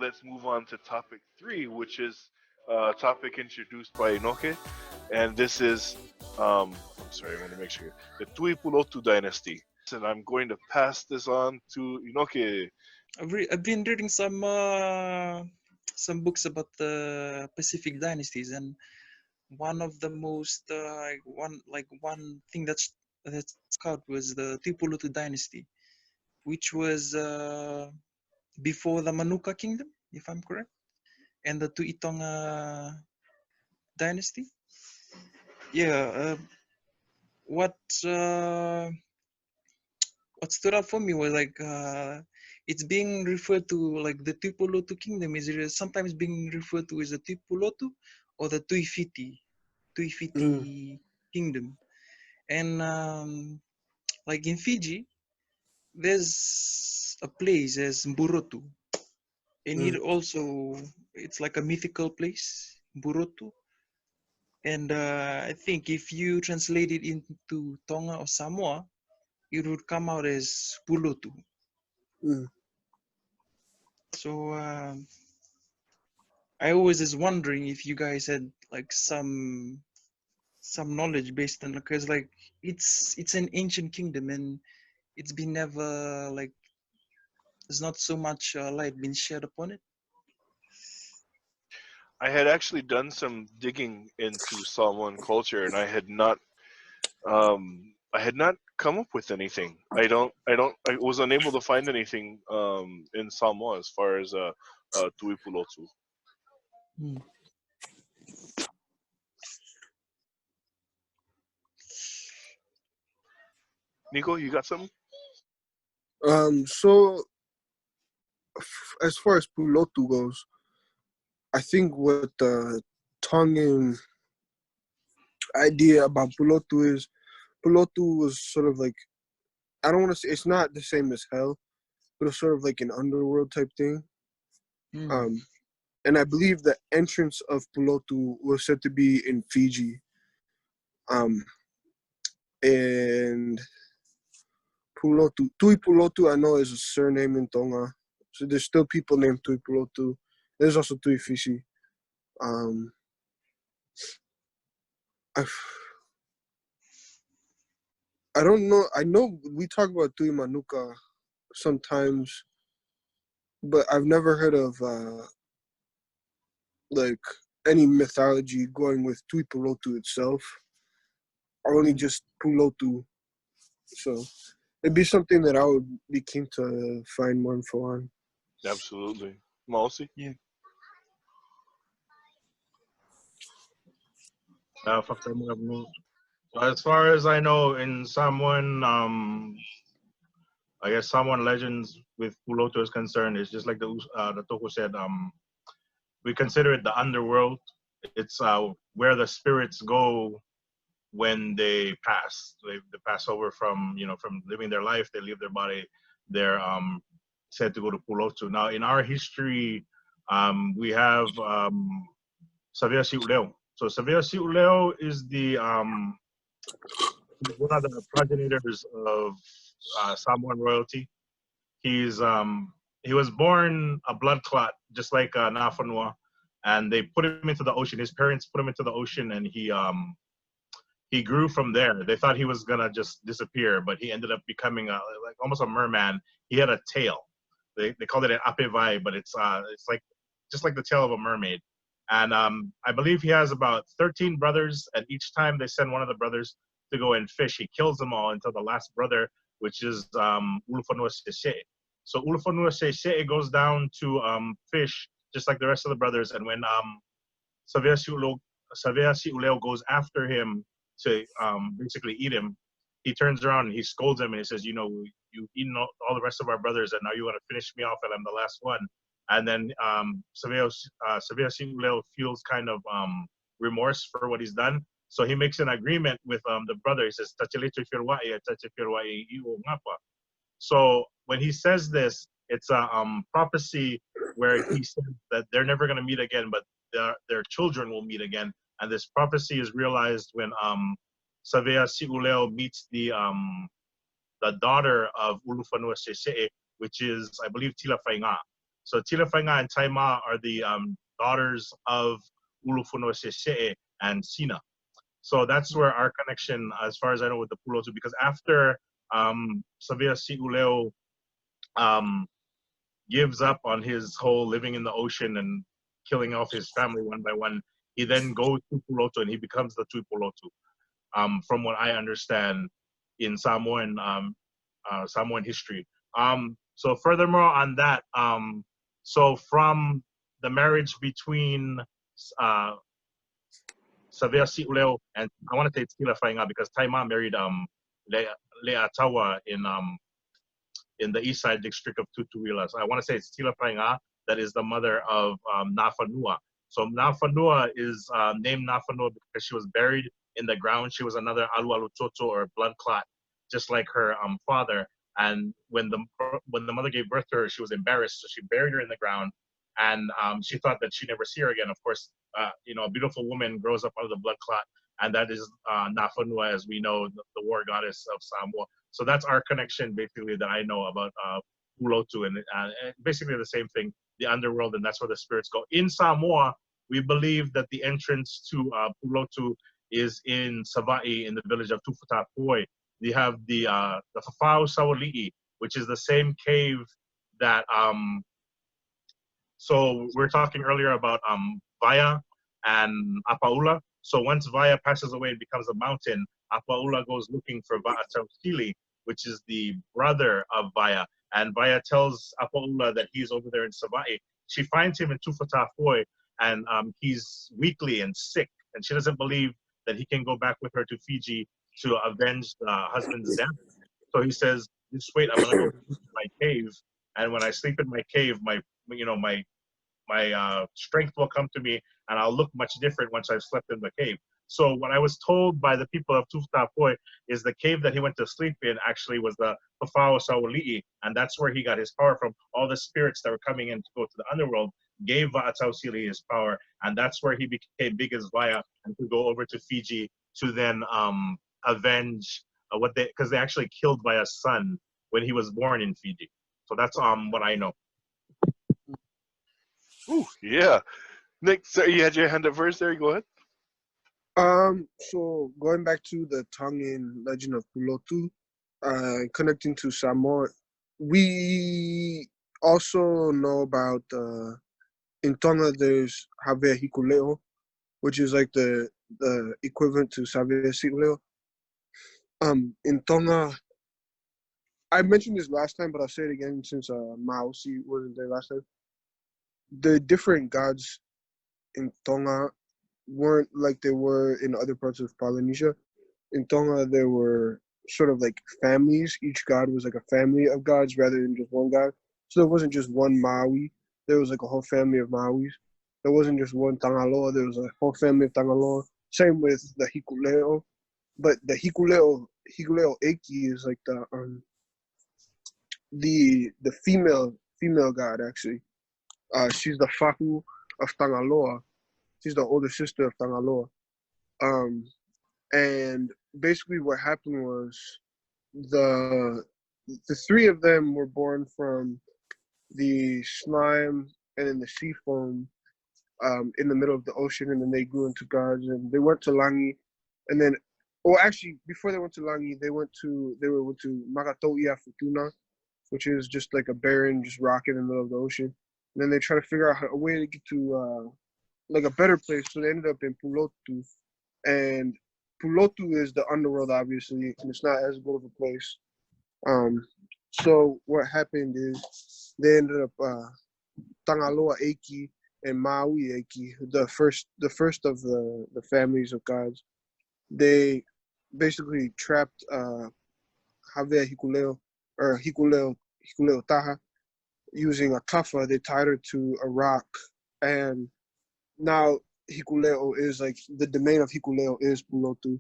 let's move on to topic 3, which is a topic introduced by Inoke, and this is, I'm sorry, I want to make sure, the Tui Pulotu Dynasty. And I'm going to pass this on to Inoke. I've been reading some books about the Pacific dynasties, and one of the most one thing that stuck out was the Tui Pulotu Dynasty, which was before the Manuka Kingdom, if I'm correct, and the Tui Tonga Dynasty. Yeah, what uh, what stood out for me was like it's being referred to like the Tui Pulotu Kingdom is sometimes being referred to as the Tui Pulotu or the Tui Mm. Fiti Kingdom, and like in Fiji, there's a place as Mburotu, and it Mm. also it's like a mythical place, Mburotu, and I think if you translate it into Tonga or Samoa, it would come out as Pulotu. Mm. So I always is wondering if you guys had like some knowledge based on, because like it's an ancient kingdom and it's been never like there's not so much light been shed upon it. I had actually done some digging into Samoan culture, and I had not come up with anything. I was unable to find anything in Samoa as far as Tui Pulotu. Hmm. Nico, you got something? So as far as Pulotu goes, I think what the Tongan idea about Pulotu is, Pulotu was sort of like, I don't want to say it's not the same as hell, but it's sort of like an underworld type thing. Hmm. Um, and I believe the entrance of Pulotu was said to be in Fiji. Um, and Pulotu, Tui Pulotu, I know is a surname in Tonga. So there's still people named Tui Pulotu. There's also Tui Fiji. Um, I, I don't know. I know we talk about Tui Manuka sometimes, but I've never heard of like any mythology going with Tui Pulotu itself. Only Hmm. just Pulotu. So it'd be something that I would be keen to find more info on. Absolutely. Mousy? Yeah. So as far as I know, in Samoan, I guess Samoan legends with Puloto is concerned, it's just like the Toko said. We consider it the underworld. It's where the spirits go when they pass. They pass over from from living their life. They leave their body. They're said to go to Puloto. Now, in our history, we have Savia Siuleo. So Savia Siuleo is the one of the progenitors of Samoan royalty. He's he was born a blood clot, just like Nafanua, and they put him into the ocean. His parents put him into the ocean, and he grew from there. They thought he was gonna just disappear, but he ended up becoming like almost a merman. He had a tail. They called it an apevai, but it's like just like the tail of a mermaid. And I believe he has about 13 brothers, and each time they send one of the brothers to go and fish, he kills them all until the last brother, which is Ulufanua Sese. So Ulufanua Sese goes down to fish just like the rest of the brothers, and when Savea Siuleo goes after him to basically eat him, he turns around and he scolds him and he says, you've eaten all the rest of our brothers and now you want to finish me off and I'm the last one. And then Savea Siuleo feels kind of remorse for what he's done. So he makes an agreement with the brother. He says, "Tachilito firwai, tachifirwai iu ngapa." So when he says this, it's a prophecy where he says that they're never going to meet again, but their children will meet again. And this prophecy is realized when Savea Siuleo meets the daughter of Ulufanua Sese, which is, I believe, Tila Fainga. So Tilafainga and Taima are the daughters of Ulufuno Sesee and Sina. So that's where our connection, as far as I know, with the Pulotu, because after Savia Siuleo gives up on his whole living in the ocean and killing off his family one by one, he then goes to Pulotu and he becomes the Tui Pulotu. From what I understand in Samoan Samoan history. So furthermore on that, so from the marriage between Savea Siuleo and I want to say Tila Fainga because Taima married Leatawa in the east side district of Tutuila. So I want to say it's Tila Fainga that is the mother of Nafanua. So Nafanua is named Nafanua because she was buried in the ground. She was another Alualutoto or blood clot, just like her father. And when the mother gave birth to her, she was embarrassed, so she buried her in the ground. And she thought that she'd never see her again. Of course, a beautiful woman grows up out of the blood clot, and that is Nafanua, as we know, the war goddess of Samoa. So that's our connection, basically, that I know about Pulotu, and basically the same thing, the underworld, and that's where the spirits go. In Samoa, we believe that the entrance to Pulotu is in Savalii, in the village of Tufutapoi. We have the Fafau Savalii, which is the same cave that so we're talking earlier about Vaya and Apaula. So once Vaya passes away and becomes a mountain, Apaula goes looking for Va'atausili, which is the brother of Vaya. And Vaya tells Apaula that he's over there in Savai. She finds him in Tufatafoi, and he's weakly and sick. And she doesn't believe that he can go back with her to Fiji to avenge the husband's death. So he says, just wait, I'm gonna go to my cave. And when I sleep in my cave, my strength will come to me, and I'll look much different once I've slept in the cave. So what I was told by the people of Tuftapoi is the cave that he went to sleep in actually was the Pafao Saulii, and that's where he got his power from. All the spirits that were coming in to go to the underworld gave Va'atausili his power, and that's where he became big as Vaya and could go over to Fiji to then avenge because they actually killed Vaya's son when he was born in Fiji. So that's what I know. Ooh, yeah. Nick, sorry, you had your hand up first there. Go ahead. So going back to the Tongan legend of Pulotu, connecting to Samoa, we also know about in Tonga there's Have Hikuleo, which is like the equivalent to Save Siuleo. In Tonga, I mentioned this last time, but I'll say it again since Mausi wasn't there last time. The different gods in Tonga weren't like they were in other parts of Polynesia. In Tonga, there were sort of like families. Each god was like a family of gods rather than just one god. So there wasn't just one Maui. There was like a whole family of Mauis. There wasn't just one Tangaloa. There was a whole family of Tangaloa. Same with the Hikuleo. But the Hikuleo Eki is like the female god actually. She's the Fahu of Tangaloa. She's the older sister of Tangaloa. And basically what happened was the three of them were born from the slime and then the sea foam in the middle of the ocean, and then they grew into gods, and they went to Langi, and then actually before they went to Langi, they went to Makatoia Futuna, which is just like a barren just rock in the middle of the ocean. And then they try to figure out a way to get to like a better place, so they ended up in Pulotu. And Pulotu is the underworld, obviously, and it's not as good of a place. So what happened is they ended up Tangaloa Eki and Maui Eki, the first of the families of gods. They basically trapped Havea Hikuleo or Hikuleo Taha using a kafa. They tied her to a rock, and now Hikuleo is like the domain of Hikuleo is Pulotu,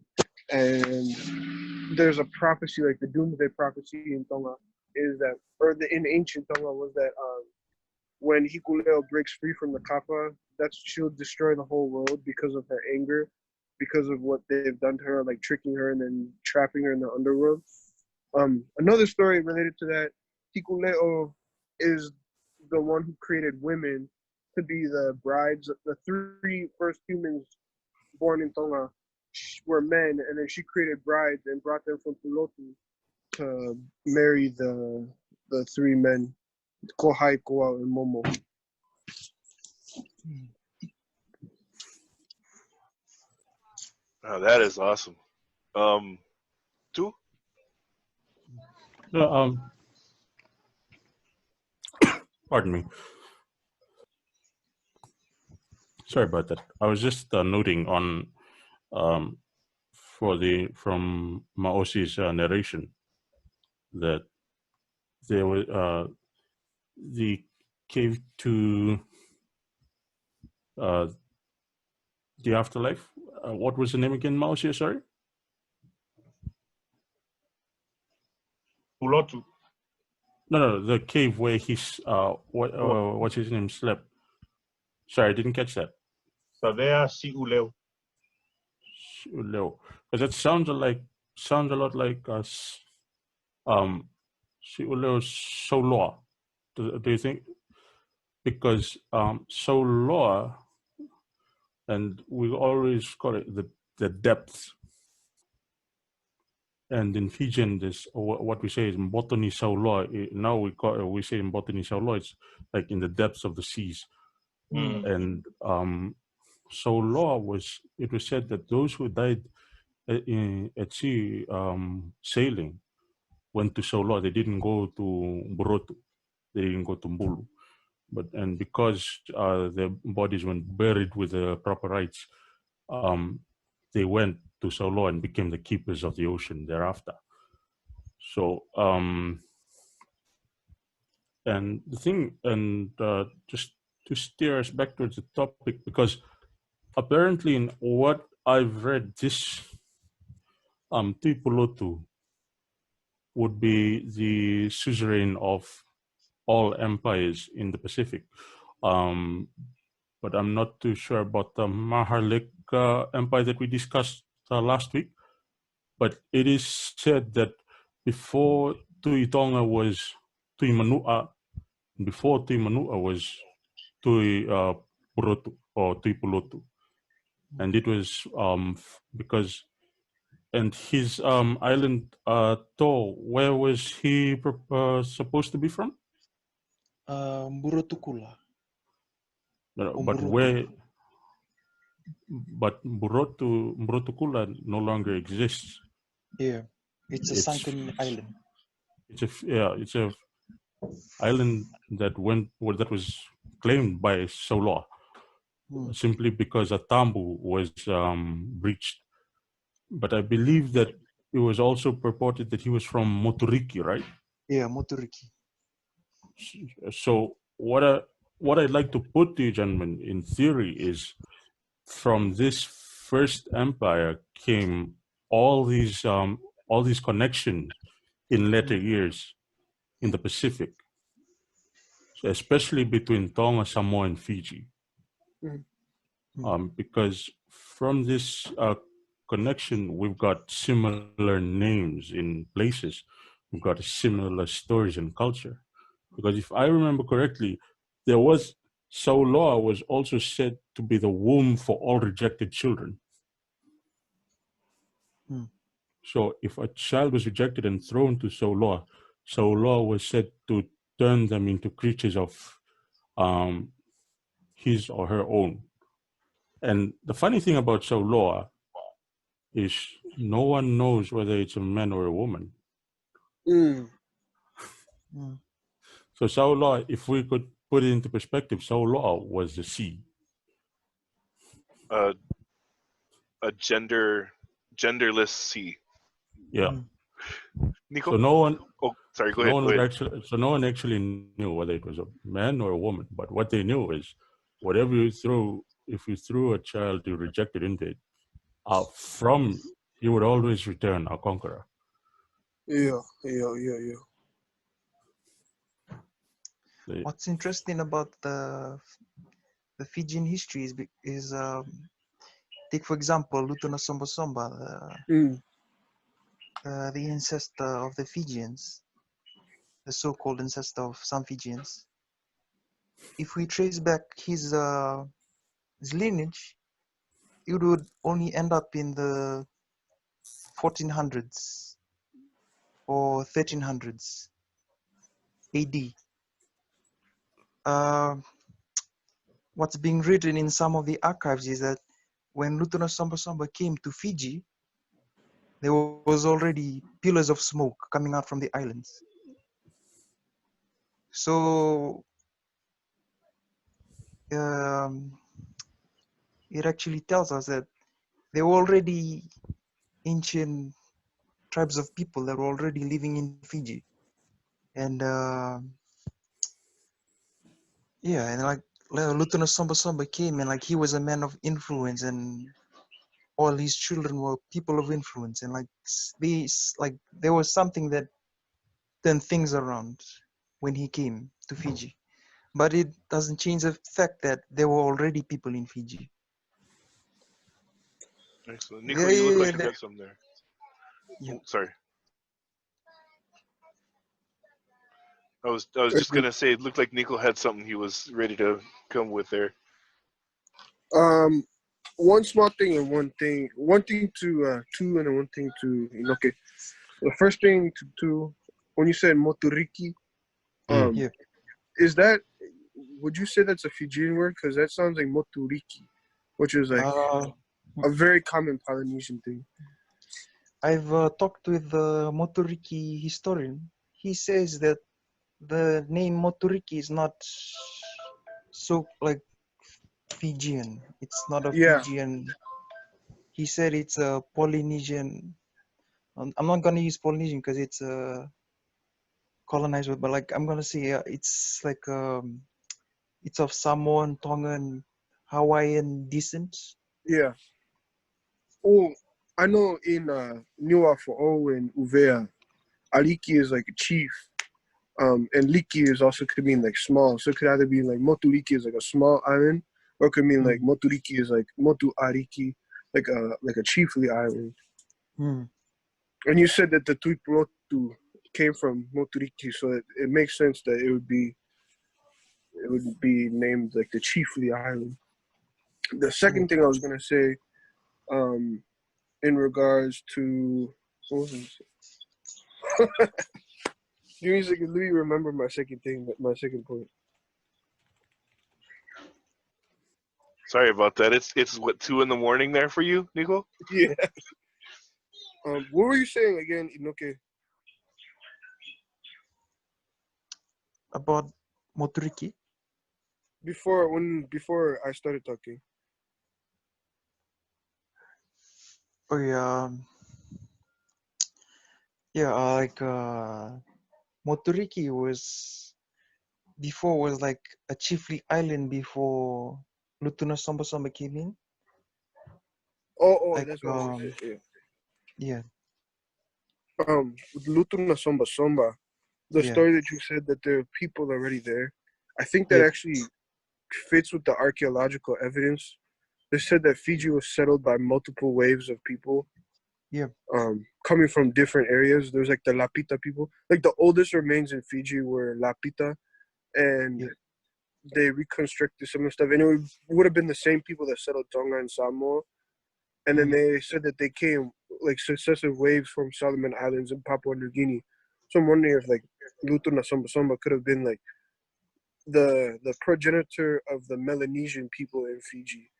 and there's a prophecy, like the doomsday prophecy in Tonga is that, or in ancient Tonga was that when Hikuleo breaks free from the kappa, she'll destroy the whole world because of her anger, because of what they've done to her, like tricking her and then trapping her in the underworld. Another story related to that, Hikuleo is the one who created women to be the brides. The three first humans born in Tonga were men, and then she created brides and brought them from Pulotu to marry the three men, Kohai, Koa, and Momo. Oh, that is awesome. Two? Pardon me. Sorry about that. I was just noting on from Maosi's narration that there was the cave to the afterlife. What was the name again, Maosi? Sorry. Pulotu. No, the cave where he's what's his name slept. Sorry, I didn't catch that. Savea Siuleu. Because that sounds a lot like us. Siuleo Soloa. Do you think? Because Soloa, and we always call it the depth. And in Fijian, this what we say is Mbotoni Sauloa. Now we say Mbotoni Sauloa. It's like in the depths of the seas. And Sauloa was said that those who died at sea sailing went to Sauloa. They didn't go to Burotu. They didn't go to Mbulu. And because their bodies weren't buried with the proper rites, they went to Sauloa and became the keepers of the ocean thereafter. So, and the thing, and just to steer us back towards the topic, because apparently in what I've read, this Tui Pulotu would be the suzerain of all empires in the Pacific. But I'm not too sure about the Maharlik empire that we discussed last week. But it is said that before Tui Tonga was Tui Manua, before Tui Manua was Tui Pulotu or Tui Pulotu. And it was because, and his island To, where was he supposed to be from? Burotukula. No, but where? But Burotukula no longer exists. Yeah, it's a sunken island. It's a island that was claimed by Sauloa, simply because a tambu was breached. But I believe that it was also purported that he was from Moturiki, right? Yeah, Moturiki. So what I'd like to put to you, gentlemen, in theory, is from this first empire came all these connections in later years in the Pacific, so especially between Tonga, Samoa, and Fiji, because from this connection we've got similar names in places, we've got similar stories and culture. Because if I remember correctly, Sauloa was also said to be the womb for all rejected children. So if a child was rejected and thrown to Sauloa, Sauloa was said to turn them into creatures of his or her own. And the funny thing about Sauloa is no one knows whether it's a man or a woman. So Sauloa, if we could put it into perspective, Sauloa was the sea. A genderless sea. Yeah. Nico? So no one. Oh, sorry. Go ahead. No one actually knew whether it was a man or a woman. But what they knew is, whatever you threw, if you threw a child you rejected into it, you would always return a conqueror. Yeah. What's interesting about the Fijian history is take for example Lutuna Somba Somba, the ancestor of the Fijians, the so-called ancestor of some Fijians. if we trace back his lineage, it would only end up in the 1400s or 1300s AD. What's being written in some of the archives is that when Lutona Samba Samba came to Fiji, there was already pillars of smoke coming out from the islands. So it actually tells us that there were already ancient tribes of people that were already living in Fiji. And yeah, and like Lutona Samba Samba came, and like he was a man of influence, and all his children were people of influence, and like there was something that turned things around when he came to Fiji. But it doesn't change the fact that there were already people in Fiji. Excellent. Nico, you look like you got some there. Yeah. Oh, sorry. I was just gonna say it looked like Nico had something he was ready to come with there. One small thing and one thing to two and then one thing to okay. The first thing to when you said Moturiki, Yeah. is that, would you say that's a Fijian word? Because that sounds like Moturiki, which is like a very common Polynesian thing. I've talked with the Moturiki historian. He says that the name Moturiki is not so like Fijian. It's not a Fijian. He said it's a Polynesian. I'm not gonna use Polynesian because it's a colonized word, but like I'm gonna say it's like it's of Samoan, Tongan, Hawaiian descent. Yeah. Oh, I know in Niua for O and Uvea, Aliki is like a chief. And Liki is also could mean like small. So it could either be like Moturiki is like a small island, or it could mean like Moturiki is like Motu Ariki, like a chiefly island. And you said that the Tui Pulotu came from Moturiki, so it makes sense that it would be named like the chiefly island. The second thing I was gonna say, in regards to what was it? Give me a second. Let me remember my second point. Sorry about that. It's what, 2 a.m. there for you, Nico? Yeah. What were you saying again, Inoke? About Moturiki? Before I started talking. Oh yeah. Yeah, like Moturiki was like a chiefly island before Lutuna Samba Samba came in. Oh, Like, that's what I said. Yeah. With Lutuna Somba Somba, the story that you said that there are people already there, I think that actually fits with the archaeological evidence. They said that Fiji was settled by multiple waves of people. Yeah. Coming from different areas. There's like the Lapita people. Like the oldest remains in Fiji were Lapita, and they reconstructed some of the stuff. And it would have been the same people that settled Tonga and Samoa. And then they said that they came like successive waves from Solomon Islands and Papua New Guinea. So I'm wondering if like Lutuna Somba Somba could have been like the progenitor of the Melanesian people in Fiji.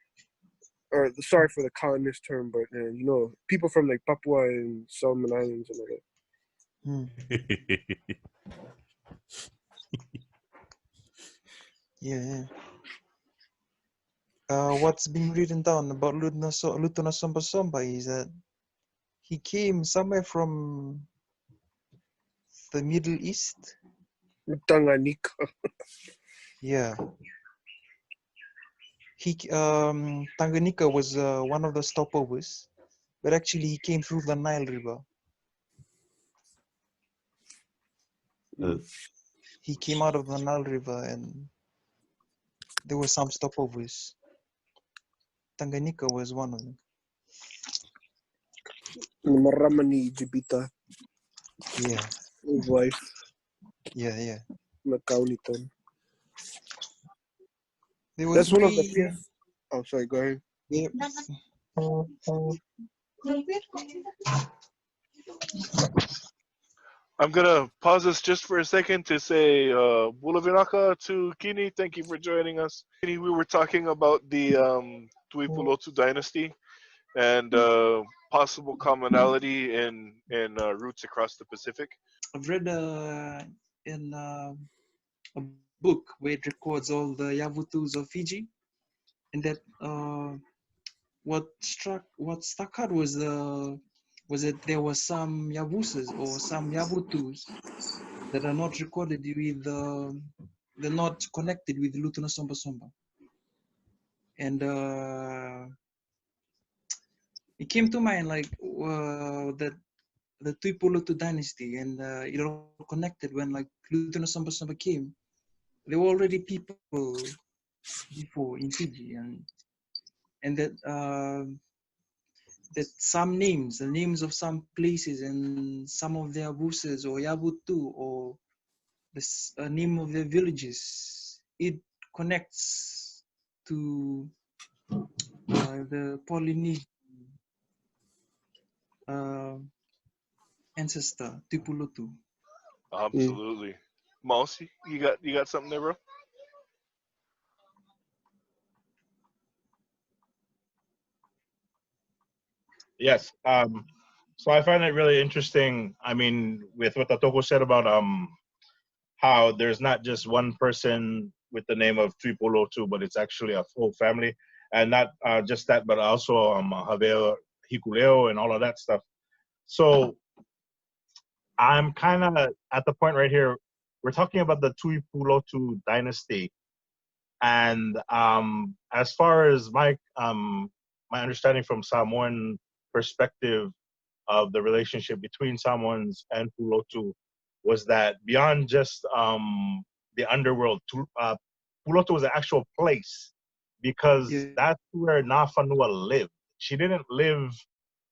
Or sorry for the colonist term, but you know, people from like Papua and Solomon Islands and all that. Yeah. What's being written down about Lutuna Samba Samba is that he came somewhere from the Middle East. Tanganyika. Yeah. Tanganyika was one of the stopovers, but actually he came through the Nile River. He came out of the Nile River and there were some stopovers. Tanganyika was one of them. Maramani Jibita. Yeah. His wife. Yeah. Makaunitan. There was That's one of the three. few. Oh, sorry. Go ahead. Yeah, I'm gonna pause this just for a second to say Bulavinaka to Kini. Thank you for joining us. Kini, we were talking about the Tui Pulotu Dynasty and possible commonality in roots across the Pacific. I've read in a book where it records all the Yavutus of Fiji, and that what stuck out was that there were some Yavusas or some Yavutus that are not recorded with they're not connected with Lutuna Somba Somba, and it came to mind like that the Tui Pulotu Dynasty, and it all connected when like Lutuna Somba Somba came. There were already people before in Fiji, and that some names, the names of some places and some of their Yavusas or Yavutu or the name of their villages, it connects to the Polynesian uh, ancestor Tipulutu. Absolutely. Mousy, you got something there, bro? Yes. So I find it really interesting. I mean, with what Tatoko said about how there's not just one person with the name of Tui Pulotu, but it's actually a full family, and not just that, but also Haveo Hikuleo and all of that stuff. So I'm kind of at the point right here. We're talking about the Tui Pulotu dynasty, and as far as my understanding from Samoan perspective of the relationship between Samoans and Pulotu was that beyond just the underworld, Pulotu was an actual place because Yeah. that's where Nafanua lived. She didn't live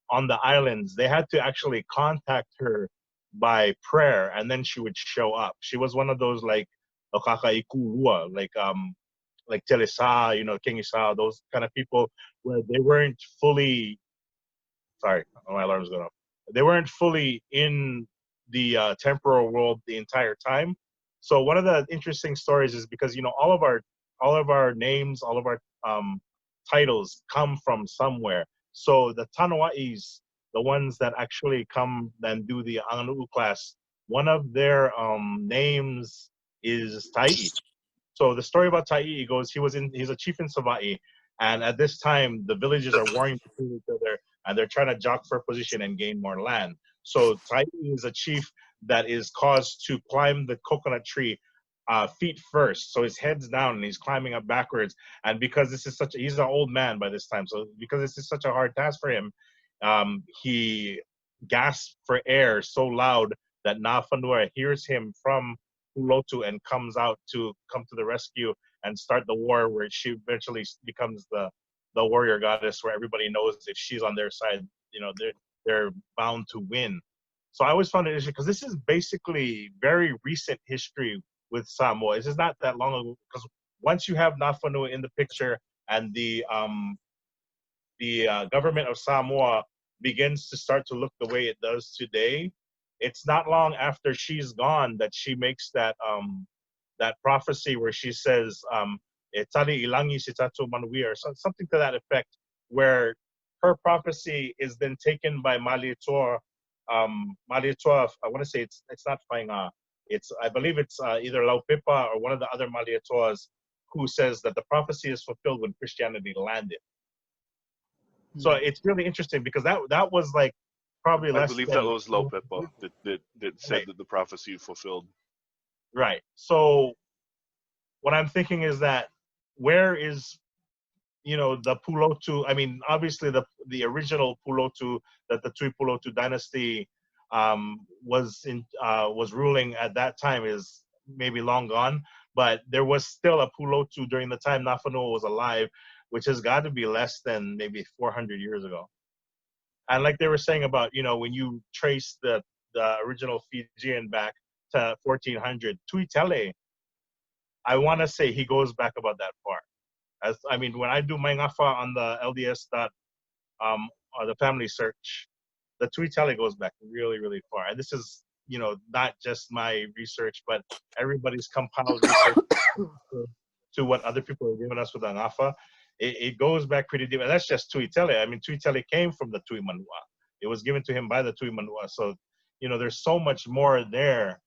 on the islands. They had to actually contact her by prayer, and then she would show up. She was one of those like Okakaikulua, like Telesa, King Isa, those kind of people where they weren't fully. Sorry, my alarm's going off. They weren't fully in the temporal world the entire time. So one of the interesting stories is because all of our names, all of our titles come from somewhere. So the Tanawais, the ones that actually come and do the Anganu'u class, one of their names is Tai. So the story about Tai goes he's a chief in Savalii, and at this time the villages are warring between each other and they're trying to jock for position and gain more land. So Tai is a chief that is caused to climb the coconut tree feet first. So his head's down and he's climbing up backwards. And because he's an old man by this time. So because this is such a hard task for him, he gasps for air so loud that Nafanua hears him from Pulotu and comes out to come to the rescue and start the war, where she eventually becomes the warrior goddess, where everybody knows if she's on their side, they're bound to win. So I always found it interesting because this is basically very recent history with Samoa. This is not that long ago, because once you have Nafanua in the picture and the government of Samoa begins to start to look the way it does today, it's not long after she's gone that she makes that prophecy where she says, "Etali ilangi sitatu manui," or something to that effect, where her prophecy is then taken by Malietoa. Malietoa, I want to say it's not Whainga. I believe it's either Laupipa or one of the other Malietoas, who says that the prophecy is fulfilled when Christianity landed. So it's really interesting because that was like probably I less believe than that was Lopepa that said right. that the prophecy fulfilled. Right. So what I'm thinking is that where is the Pulotu? I mean, obviously the original Pulotu that the Tui Pulotu Dynasty was ruling at that time is maybe long gone, but there was still a Pulotu during the time Nafanua was alive, which has got to be less than maybe 400 years ago. And like they were saying about, when you trace the original Fijian back to 1400, Tui Tele, I want to say he goes back about that far. As I mean, when I do my ngafa on the LDS or the family search, the Tui Tele goes back really, really far. And this is, not just my research, but everybody's compiled research to what other people are giving us with the ngafa. It goes back pretty deep. And that's just Tui Tele. I mean, Tui Tele came from the Tui Manua. It was given to him by the Tui Manua. So, there's so much more there.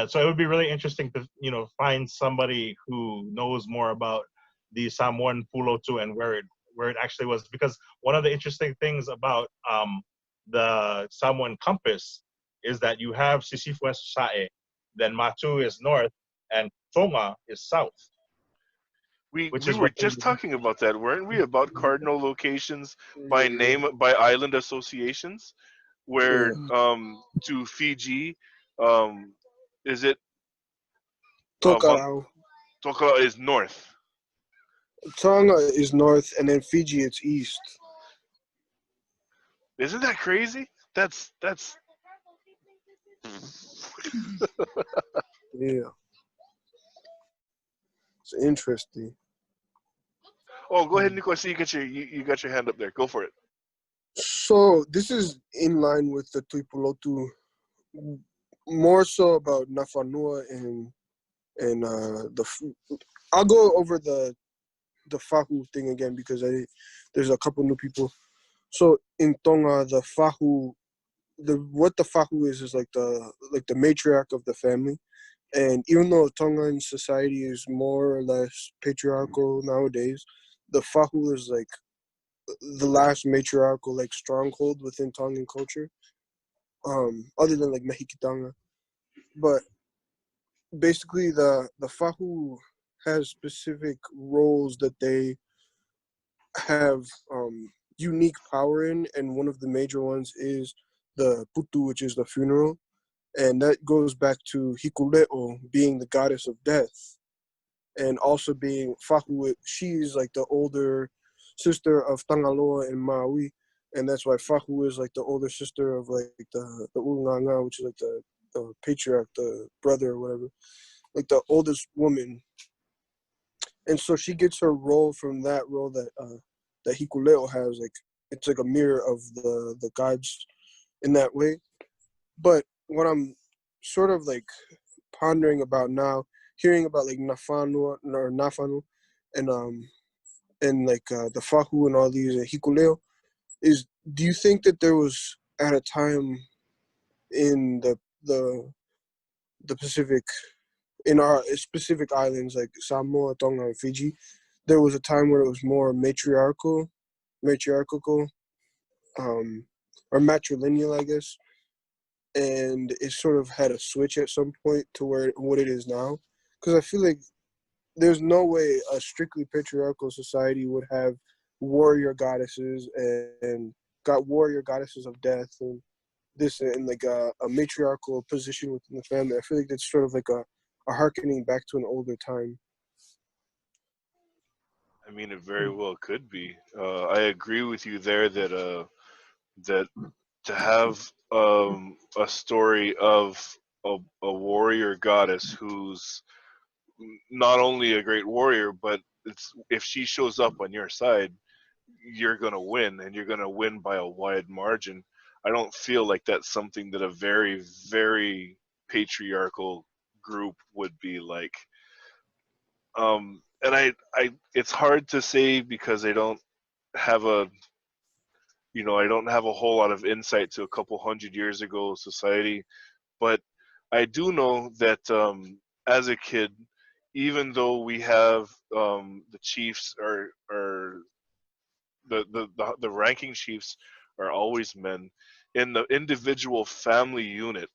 So it would be really interesting to find somebody who knows more about the Samoan Pulotu and where it actually was, because one of the interesting things about the Samoan compass is that you have Sisyphus West Sae, then Matu is north, and Tonga is south. We Which is were what just talking about that, weren't we? About cardinal locations by name, by island associations, where to Fiji, is it Tokau. Toka is north. Tonga is north, and then Fiji it's east. Isn't that crazy? That's Yeah, it's interesting. Oh, go ahead, Nico. I see you got your hand up there. Go for it. So this is in line with the Tui Pulotu, more so about Nafanua and I'll go over the Fahu thing again because there's a couple new people. So in Tonga, the Fahu, what the Fahu is like the matriarch of the family. And even though Tongan society is more or less patriarchal nowadays, the Fahu is like the last matriarchal like stronghold within Tongan culture. Other than like Mehikitanga. But basically the Fahu has specific roles that they have unique power in, and one of the major ones is the Putu, which is the funeral. And that goes back to Hikuleo being the goddess of death, and also being Fahu. She's like the older sister of Tangaloa and Maui, and that's why Fahu is like the older sister of like the Ulunganga, which is like the patriarch, the brother or whatever, like the oldest woman. And so she gets her role from that role that Hikuleo has. Like it's like a mirror of the gods in that way. But what I'm sort of like pondering about now, hearing about like Nafanu and like the Fahu and all these Hikuleo, is do you think that there was at a time in the Pacific, in our specific islands like Samoa, Tonga, and Fiji, there was a time where it was more matriarchal, or matrilineal, I guess, and it sort of had a switch at some point to where what it is now? Because I feel like there's no way a strictly patriarchal society would have warrior goddesses and got warrior goddesses of death and this and like a matriarchal position within the family. I feel like that's sort of like a harkening back to an older time. I mean, it very well could be. I agree with you there that to have a story of a warrior goddess who's not only a great warrior, but it's if she shows up on your side, you're gonna win, and you're gonna win by a wide margin. I don't feel like that's something that a very, very patriarchal group would be like. And it's hard to say because I don't have I don't have a whole lot of insight to a couple hundred years ago society, but I do know that as a kid, even though we have the chiefs or the ranking chiefs are always men, in the individual family unit,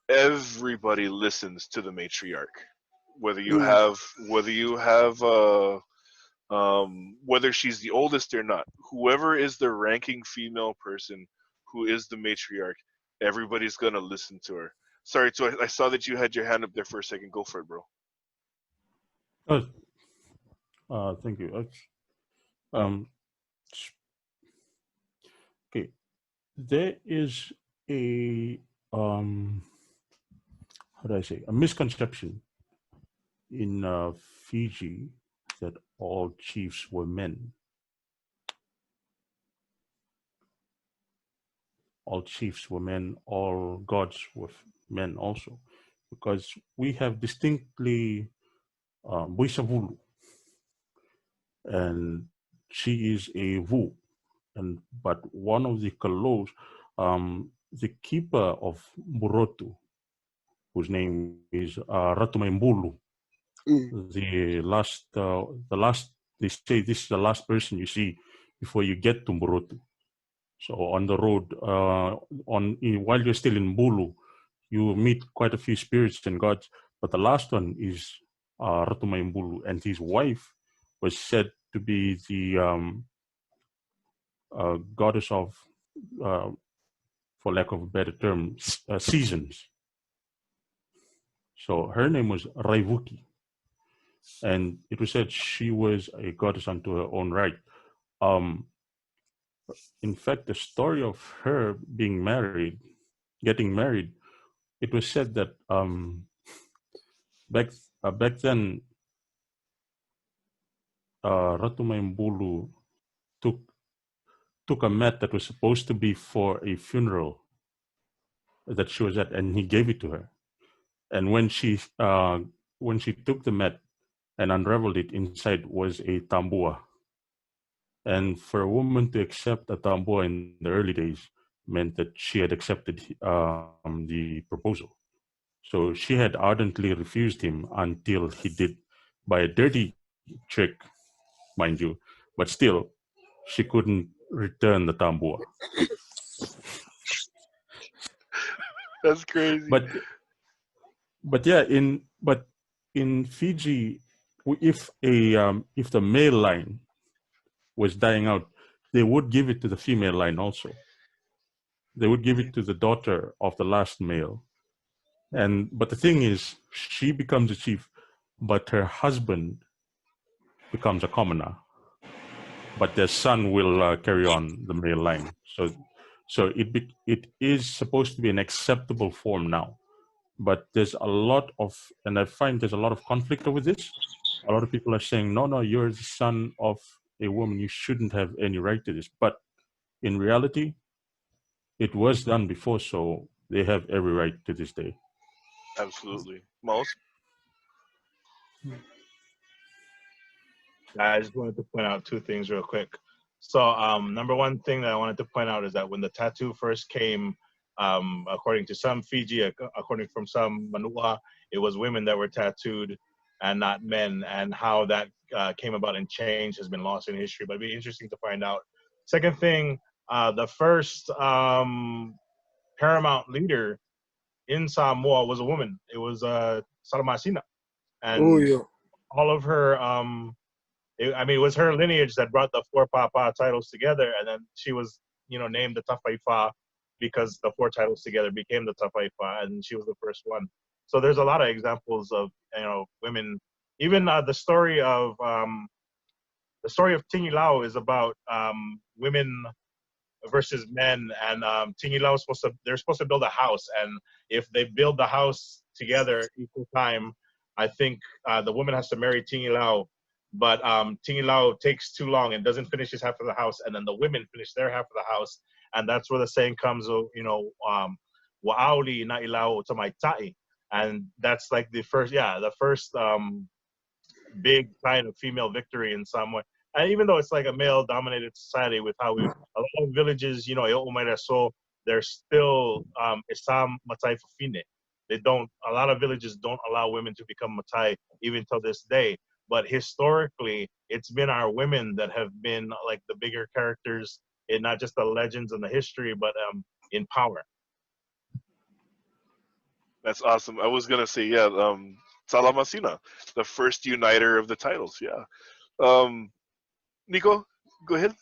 everybody listens to the matriarch, whether you have whether she's the oldest or not. Whoever is the ranking female person who is the matriarch, everybody's gonna listen to her. Sorry, so I saw that you had your hand up there for a second. Go for it, bro. Thank you. Um, okay, there is a how do I say, a misconception in Fiji that all chiefs were men. All chiefs were men, all gods were men also. Because we have distinctly Buisavulu, and she is a Vu. But one of the Kalos, the keeper of Murotu, whose name is Ratumaimbulu, the last, they say this is the last person you see before you get to Murotu. So on the road, while you're still in Bulu, you meet quite a few spirits and gods, but the last one is Ratumaimbulu, and his wife was said to be the goddess of, for lack of a better term, seasons. So her name was Raivuki, and it was said she was a goddess unto her own right. In fact, the story of her getting married, it was said that back then, Ratumaimbulu took a mat that was supposed to be for a funeral that she was at, and he gave it to her. And when she took the mat and unraveled it, inside was a tambua. And for a woman to accept a tambua in the early days meant that she had accepted the proposal. So she had ardently refused him until he did, by a dirty trick, mind you, but still, she couldn't return the tambua. That's crazy. But yeah, in Fiji, if the male line was dying out, they would give it to the female line also. They would give it to the daughter of the last male. But the thing is, she becomes a chief, but her husband becomes a commoner. But their son will carry on the male line. So it is supposed to be an acceptable form now. But there's a lot of, and I find there's a lot of conflict over this. A lot of people are saying, no, you're the son of a woman. You shouldn't have any right to this. But in reality, it was done before, so they have every right to this day. Absolutely. Most. I just wanted to point out two things real quick. So, number one thing that I wanted to point out is that when the tattoo first came, according to some Fiji, according from some Manua, it was women that were tattooed and not men, and how that came about and changed has been lost in history. But it'd be interesting to find out. Second thing, the first paramount leader in Samoa was a woman. It was Salamasina, and all of her. It was her lineage that brought the four papa titles together, and then she was, named the Tafaifa because the four titles together became the Tafaifa, and she was the first one. So there's a lot of examples of women. Even the story of Tingilao is about women versus men, and Tingilao they're supposed to build a house, and if they build the house together equal time, I think the woman has to marry Tingilao. But Tingilao takes too long and doesn't finish his half of the house, and then the women finish their half of the house, and that's where the saying comes of, wa'auli na ilao tamaitai, and that's like the first big sign of female victory in some way. And even though it's like a male-dominated society with how a lot of villages, so they're still Isam Matai Fafine. A lot of villages don't allow women to become Matai even till this day. But historically, it's been our women that have been like the bigger characters in not just the legends and the history, but in power. That's awesome. I was gonna say, yeah, Salamasina, the first uniter of the titles. Yeah. Nico, go ahead.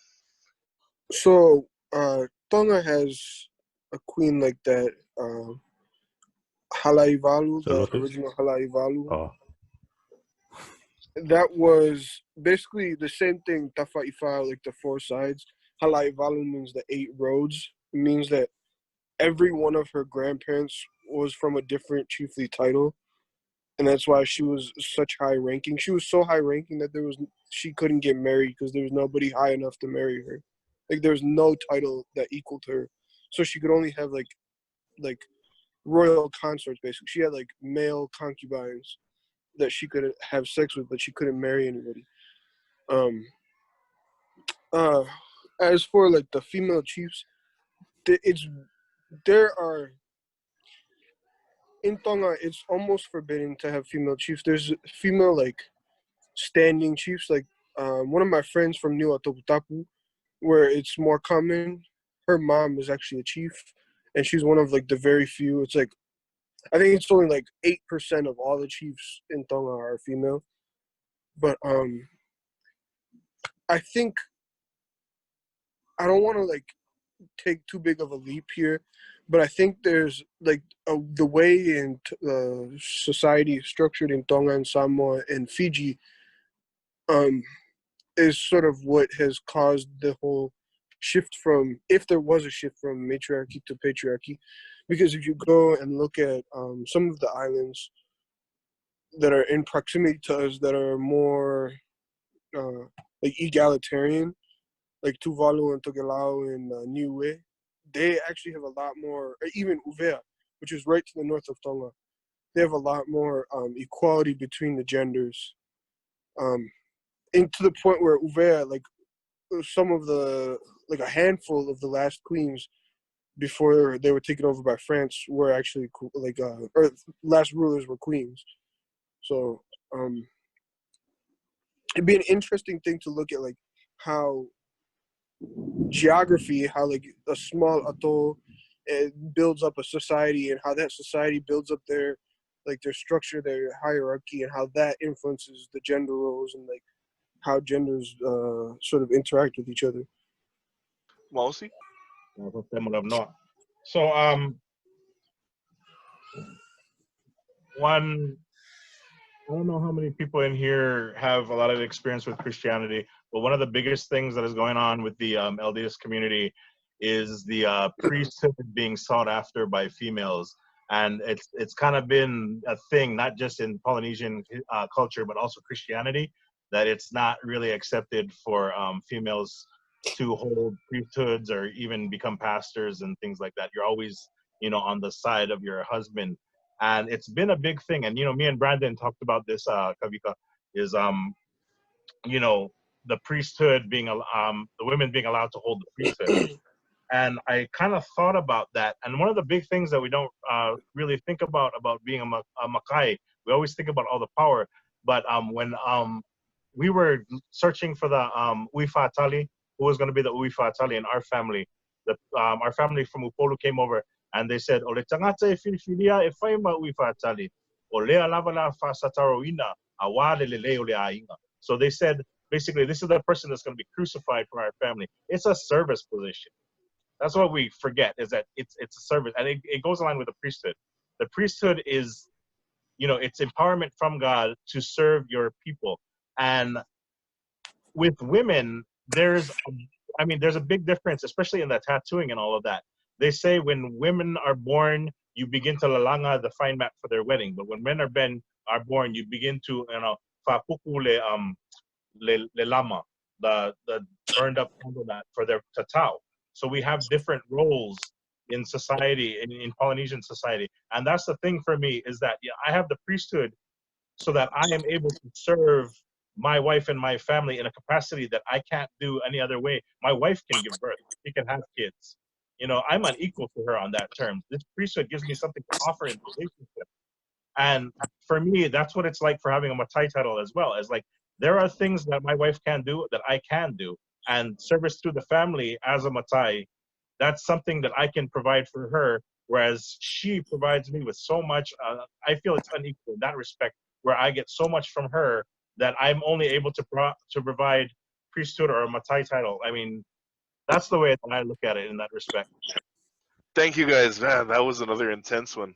So Tonga has a queen like that, Halaivalu, the original Halaivalu. Oh. That was basically the same thing, Tafaifa, like the four sides. Halaivalu means the 8 roads. It means that every one of her grandparents was from a different chiefly title. and that's why she was such high ranking. She was so high ranking that she couldn't get married because there was nobody high enough to marry her. Like there was no title that equaled her, so she could only have like royal consorts. Basically, she had like male concubines that she could have sex with, but she couldn't marry anybody. As for like the female chiefs, there are in Tonga, it's almost forbidden to have female chiefs. There's female like standing chiefs, like one of my friends from New Atoputapu, where it's more common. Her mom is actually a chief, and she's one of like the very few. It's like I think it's only like 8% of all the chiefs in Tonga are female. But I think I don't want to like take too big of a leap here, but I think there's like the way in society is structured in Tonga and Samoa and Fiji is sort of what has caused the whole shift from, if there was a shift from matriarchy to patriarchy, because if you go and look at some of the islands that are in proximity to us that are more like egalitarian, like Tuvalu and Tokelau and Niue, they actually have a lot more, or even Uvea, which is right to the north of Tonga, they have a lot more equality between the genders. And to the point where Uvea, like some of the, like a handful of the last queens before they were taken over by France were actually like, or last rulers were queens. So it'd be an interesting thing to look at, like how geography, how like a small atoll it builds up a society, and how that society builds up their structure, their hierarchy, and how that influences the gender roles and like how genders sort of interact with each other. Mousy? So one, I don't know how many people in here have a lot of experience with Christianity, but one of the biggest things that is going on with the LDS community is the priesthood being sought after by females. And it's kind of been a thing, not just in Polynesian culture, but also Christianity, that it's not really accepted for females to hold priesthoods or even become pastors and things like that. You're always, on the side of your husband. And it's been a big thing. And, me and Brandon talked about this, Kavika, is, the priesthood being, the women being allowed to hold the priesthood. And I kind of thought about that. And one of the big things that we don't really think about being a Makai, we always think about all the power. But when we were searching for the Uifa Tali, who was going to be the Uifa Tali in our family, our family from Upolu came over and they said, "Ole tangata e filifilia e whaima Uifa Tali, o lea lavala fa sataroina, awa lelele ole ainga." So they said, basically, this is the person that's going to be crucified from our family. It's a service position. That's what we forget, is that it's a service, and it goes along with the priesthood. The priesthood is, it's empowerment from God to serve your people. And with women, there's a big difference, especially in the tattooing and all of that. They say when women are born, you begin to lalanga the fine mat for their wedding. But when men are born, you begin to, fapuku le lama, the burned up candle mat for their tatau. So we have different roles in society, in Polynesian society. And that's the thing for me, is that I have the priesthood so that I am able to serve my wife and my family in a capacity that I can't do any other way. My wife can give birth. She can have kids. I'm unequal to her on that term. This priesthood gives me something to offer in the relationship. And for me, that's what it's like for having a Matai title as well. As like, there are things that my wife can do that I can do. And service to the family as a Matai, that's something that I can provide for her, whereas she provides me with so much. I feel it's unequal in that respect, where I get so much from her that I'm only able to provide priesthood or a Matai title. I mean, that's the way that I look at it in that respect. Thank you guys, man. That was another intense one.